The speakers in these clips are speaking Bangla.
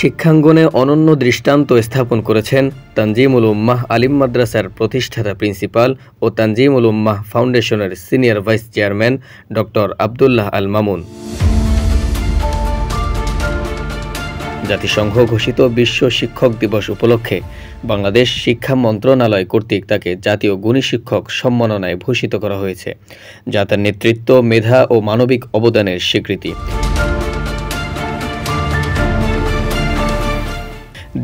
শিক্ষাঙ্গনে অনন্য দৃষ্টান্ত স্থাপন করেছেন তানজিমুল উম্মাহ আলিম মাদ্রাসার প্রতিষ্ঠাতা প্রিন্সিপাল ও তানজিমুল উম্মাহ ফাউন্ডেশনের senior vice chairman doctor Abdullah Al Mamun. জাতিসংঘ ঘোষিত বিশ্ব শিক্ষক দিবস উপলক্ষে বাংলাদেশ শিক্ষা মন্ত্রণালয় কর্তৃক তাকে জাতীয় গুণী শিক্ষক সম্মাননায় ভূষিত করা হয়েছে, যা তার নেতৃত্ব, মেধা ও মানবিক অবদানের স্বীকৃতি।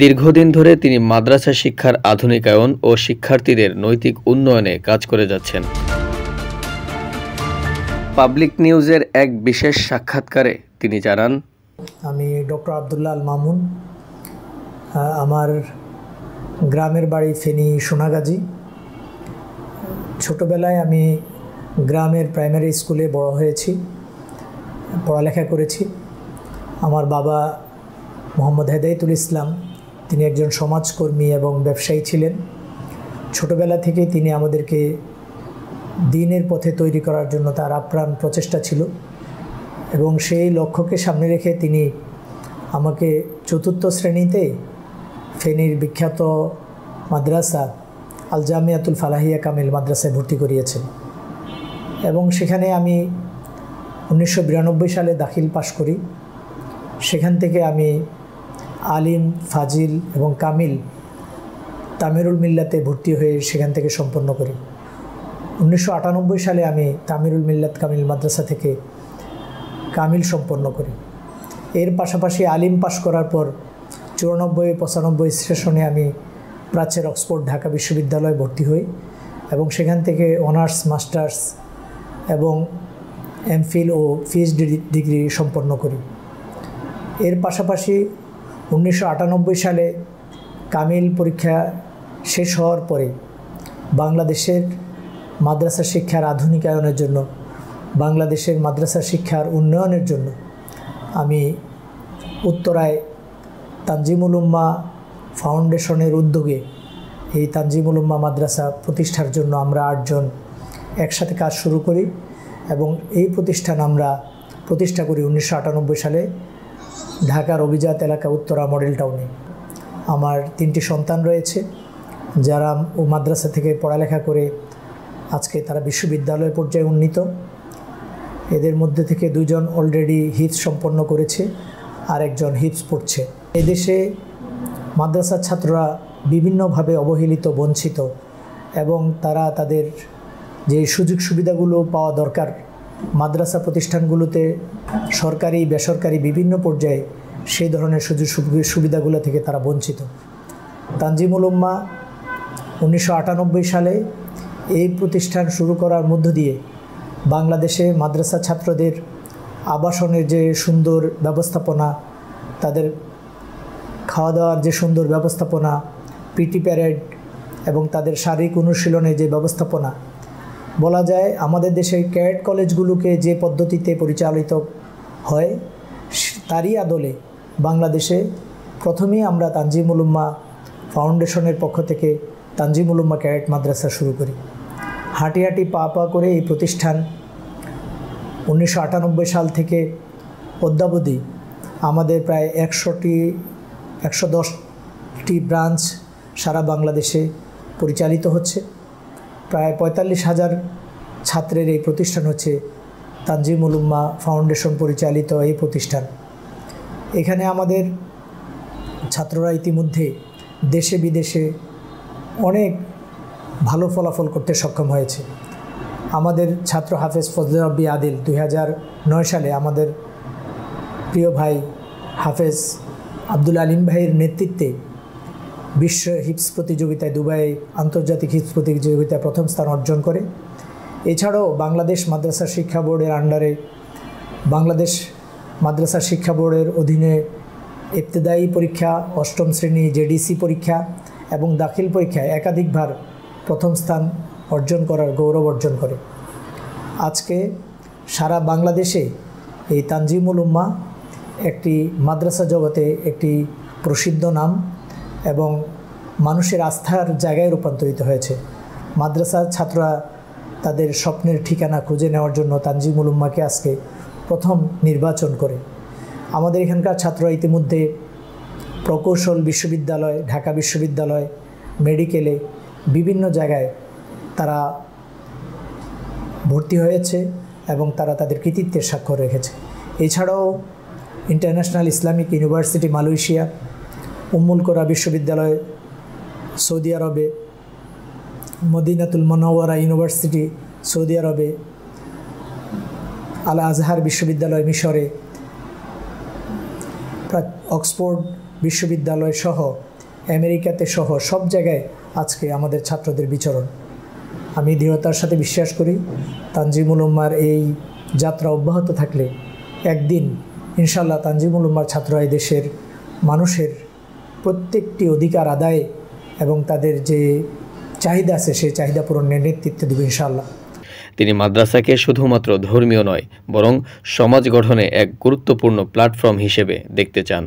দীর্ঘদিন ধরে তিনি মাদ্রাসা শিক্ষার আধুনিকায়ন ও শিক্ষার্থীদের নৈতিক উন্নয়নে কাজ করে যাচ্ছেন। পাবলিক নিউজের এক বিশেষ সাক্ষাৎকারে তিনি জানান, আমি ডক্টর আব্দুল্লাহ আল মামুন। আমার গ্রামের বাড়ি ফেনী সোনাগাজী। ছোটোবেলায় আমি গ্রামের প্রাইমারি স্কুলে বড় হয়েছি, পড়ালেখা করেছি। আমার বাবা মোহাম্মদ হেদায়েতুল ইসলাম, তিনি একজন সমাজকর্মী এবং ব্যবসায়ী ছিলেন। ছোটোবেলা থেকে তিনি আমাদেরকে দ্বীনের পথে তৈরি করার জন্য তার আপ্রাণ প্রচেষ্টা ছিল এবং সেই লক্ষ্যকে সামনে রেখে তিনি আমাকে চতুর্থ শ্রেণীতে ফেনীর বিখ্যাত মাদ্রাসা আল জামিয়াতুল ফালাহিয়া কামিল মাদ্রাসায় ভর্তি করিয়েছেন এবং সেখানে আমি 1992 সালে দাখিল পাশ করি। সেখান থেকে আমি আলিম, ফাজিল এবং কামিল তামিরুল মিল্লাতে ভর্তি হয়ে সেখান থেকে সম্পন্ন করি। 1998 সালে আমি তামিরুল মিল্লাত কামিল মাদ্রাসা থেকে কামিল সম্পন্ন করি। এর পাশাপাশি আলিম পাশ করার পর 94-95 সেশনে আমি প্রাচ্যের অক্সফোর্ড ঢাকা বিশ্ববিদ্যালয়ে ভর্তি হই এবং সেখান থেকে অনার্স, মাস্টার্স এবং এমফিল ও পিএইচডি ডিগ্রি সম্পন্ন করি। এর পাশাপাশি 1998 সালে কামিল পরীক্ষা শেষ হওয়ার পরে বাংলাদেশের মাদ্রাসা শিক্ষার আধুনিকায়নের জন্য, বাংলাদেশের মাদ্রাসা শিক্ষার উন্নয়নের জন্য আমি উত্তরায় তানজিমুল উম্মাহ ফাউন্ডেশনের উদ্যোগে এই তানজিমুল উম্মাহ মাদ্রাসা প্রতিষ্ঠার জন্য আমরা 8 জন একসাথে কাজ শুরু করি এবং এই প্রতিষ্ঠান আমরা প্রতিষ্ঠা করি 1998 সালে ঢাকার অভিজাত এলাকা উত্তরা মডেল টাউনে। আমার 3টি সন্তান রয়েছে যারা মাদ্রাসা থেকে পড়ালেখা করে আজকে তারা বিশ্ববিদ্যালয় পর্যায়ে উন্নীত। এদের মধ্যে থেকে 2 জন অলরেডি হিফজ সম্পন্ন করেছে আর 1 জন হিফজ পড়ছে। এদেশে মাদ্রাসার ছাত্ররা বিভিন্নভাবে অবহেলিত, বঞ্চিত এবং তারা তাদের যে সুযোগ সুবিধাগুলো পাওয়া দরকার মাদ্রাসা প্রতিষ্ঠানগুলোতে, সরকারি বেসরকারি বিভিন্ন পর্যায়ে সেই ধরনের সুযোগ সুবিধাগুলো থেকে তারা বঞ্চিত। তানজিমুল উম্মাহ 1998 সালে এই প্রতিষ্ঠান শুরু করার মধ্য দিয়ে বাংলাদেশে মাদ্রাসা ছাত্রদের আবাসনের যে সুন্দর ব্যবস্থাপনা, তাদের খাওয়া দাওয়ার যে সুন্দর ব্যবস্থাপনা, পিটি প্যারেড এবং তাদের শারীরিক অনুশীলনের যে ব্যবস্থাপনা, বলা যায় আমাদের দেশের ক্যাডেট কলেজগুলোকে যে পদ্ধতিতে পরিচালিত হয় তারই আদলে বাংলাদেশে প্রথমেই আমরা তানজিমুল উম্মাহ ফাউন্ডেশনের পক্ষ থেকে তানজিমুল উম্মাহ ক্যাডেট মাদ্রাসা শুরু করি। হাঁটি হাঁটি পা পা করে এই প্রতিষ্ঠান 1998 সাল থেকে অদ্যাবধি আমাদের প্রায় 110টি ব্রাঞ্চ সারা বাংলাদেশে পরিচালিত হচ্ছে। প্রায় 45,000 ছাত্রের এই প্রতিষ্ঠান হচ্ছে তানজিমুল উম্মাহ ফাউন্ডেশন পরিচালিত এই প্রতিষ্ঠান। এখানে আমাদের ছাত্ররা ইতিমধ্যে দেশে বিদেশে অনেক ভালো ফলাফল করতে সক্ষম হয়েছে। আমাদের ছাত্র হাফেজ ফজলে রব্বি আদিল 2009 সালে আমাদের প্রিয় ভাই হাফেজ আব্দুল আলিম ভাইয়ের নেতৃত্বে বিশ্ব হিফজ প্রতিযোগিতায়, দুবাই আন্তর্জাতিক হিফজ প্রতিযোগিতায় প্রথম স্থান অর্জন করে। এছাড়াও বাংলাদেশ মাদ্রাসা শিক্ষা বোর্ডের আন্ডারে, বাংলাদেশ মাদ্রাসা শিক্ষা বোর্ডের অধীনে ইবতেদায়ী পরীক্ষা, 8ম শ্রেণী জেডিসি পরীক্ষা এবং দাখিল পরীক্ষায় একাধিকবার প্রথম স্থান অর্জন করার গৌরব অর্জন করে। আজকে সারা বাংলাদেশে এই তানজিমুল উম্মাহ একটি মাদ্রাসা জগতে একটি প্রসিদ্ধ নাম এবং মানুষের আস্থার জায়গায় রূপান্তরিত হয়েছে। মাদ্রাসার ছাত্ররা তাদের স্বপ্নের ঠিকানা খুঁজে নেওয়ার জন্য তানজিমুল উম্মাহকে আজকে প্রথম নির্বাচন করে। আমাদের এখানকার ছাত্ররা ইতিমধ্যে প্রকৌশল বিশ্ববিদ্যালয়, ঢাকা বিশ্ববিদ্যালয়, মেডিকেলে বিভিন্ন জায়গায় তারা ভর্তি হয়েছে এবং তারা তাদের কৃতিত্বের স্বাক্ষর রেখেছে। এছাড়াও ইন্টারন্যাশনাল ইসলামিক ইউনিভার্সিটি মালয়েশিয়া, উম্মুল কোরা বিশ্ববিদ্যালয় সৌদি আরবে, মদিনাতুল মুনাওয়ারা ইউনিভার্সিটি সৌদি আরবে, আল আজহার বিশ্ববিদ্যালয় মিশরে, অক্সফোর্ড বিশ্ববিদ্যালয় সহ আমেরিকাতে সহ সব জায়গায় আজকে আমাদের ছাত্রদের বিচরণ। আমি দৃঢ়তার সাথে বিশ্বাস করি তানজিমুল উম্মার এই যাত্রা অব্যাহত থাকলে একদিন ইনশাআল্লাহ তানজিমুল উম্মার ছাত্ররা এই দেশের মানুষের প্রত্যেকটি অধিকার আদায়ে এবং তাদের যে চাহিদা আছে সেই চাহিদা পূরণের নেতৃত্ব দেবে ইনশাআল্লাহ। তিনি মাদ্রাসাকে শুধুমাত্র ধর্মীয় নয়, বরং সমাজ গঠনে এক গুরুত্বপূর্ণ প্ল্যাটফর্ম হিসেবে দেখতে চান।